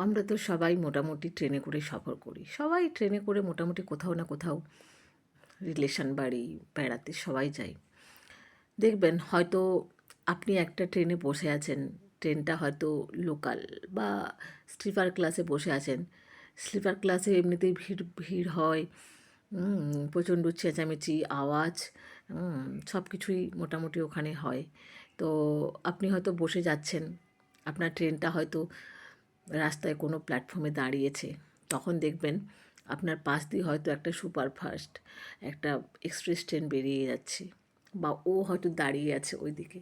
আমরা তো সবাই মোটামুটি ট্রেনে করে সফর করি, সবাই ট্রেনে করে মোটামুটি কোথাও না কোথাও রিলেশন বাড়ি বেড়াতে সবাই যাই। দেখবেন হয়তো আপনি একটা ট্রেনে বসে আছেন, ট্রেনটা হয়তো লোকাল বা স্লিপার ক্লাসে বসে আছেন। স্লিপার ক্লাসে এমনিতেই ভিড় ভিড় হয়, প্রচণ্ড চেঁচামেচি আওয়াজ, সব কিছুই মোটামুটি ওখানে হয়। তো আপনি হয়তো বসে যাচ্ছেন, আপনার ট্রেনটা হয়তো রাস্তায় কোনো প্ল্যাটফর্মে দাঁড়িয়েছে, তখন দেখবেন আপনার পাশ দিয়ে হয়তো একটা সুপারফাস্ট, একটা এক্সপ্রেস ট্রেন বেরিয়ে যাচ্ছে, বা ও হয়তো দাঁড়িয়ে আছে ওই দিকে।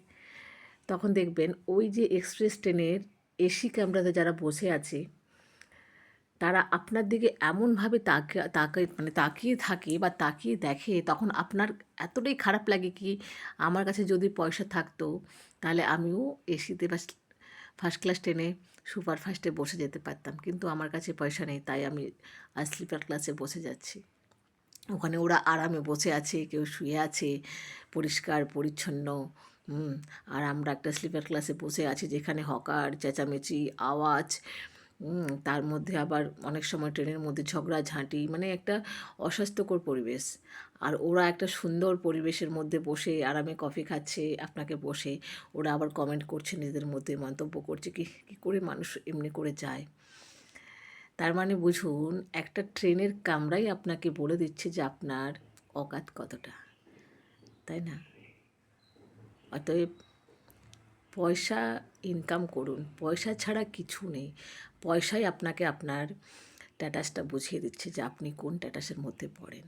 তখন দেখবেন ওই যে এক্সপ্রেস ট্রেনের এসি কামরাতে যারা বসে আছে, তারা আপনার দিকে এমনভাবে তাকিয়ে থাকে বা তাকিয়ে দেখে, তখন আপনার এতটাই খারাপ লাগে কি, আমার কাছে যদি পয়সা থাকতো তাহলে আমিও এসিতে বা ফার্স্ট ক্লাস ট্রেনে সুপার ফাস্টে বসে যেতে পারতাম, কিন্তু আমার কাছে পয়সা নেই, তাই আমি আর স্লিপার ক্লাসে বসে যাচ্ছি। ওখানে ওরা আরামে বসে আছে, কেউ শুয়ে আছে, পরিষ্কার পরিচ্ছন্ন। হুম আর আমরা একটা স্লিপার ক্লাসে বসে আছি যেখানে হকার, চেঁচামেচি, আওয়াজ, তার মধ্যে আবার অনেক সময় ট্রেনের মধ্যে ঝগড়াঝাঁটি, মানে একটা অস্বাস্থ্যকর পরিবেশ। আর ওরা একটা সুন্দর পরিবেশের মধ্যে বসে আরামে কফি খাচ্ছে আপনাকে বসে, ওরা আবার কমেন্ট করছে, নিজেদের মধ্যে মন্তব্য করছে কি কী করে মানুষ এমনি করে যায়। তার মানে বুঝুন, একটা ট্রেনের কামরাই আপনাকে বলে দিচ্ছে যে আপনার অকাত কতটা, তাই না? অতএব পয়সা ইনকাম করুন, পয়সা ছাড়া কিছু নেই। পয়সাই আপনাকে আপনার স্ট্যাটাসটা বুঝিয়ে দিচ্ছে যে আপনি কোন স্ট্যাটাসের মধ্যে পড়েন।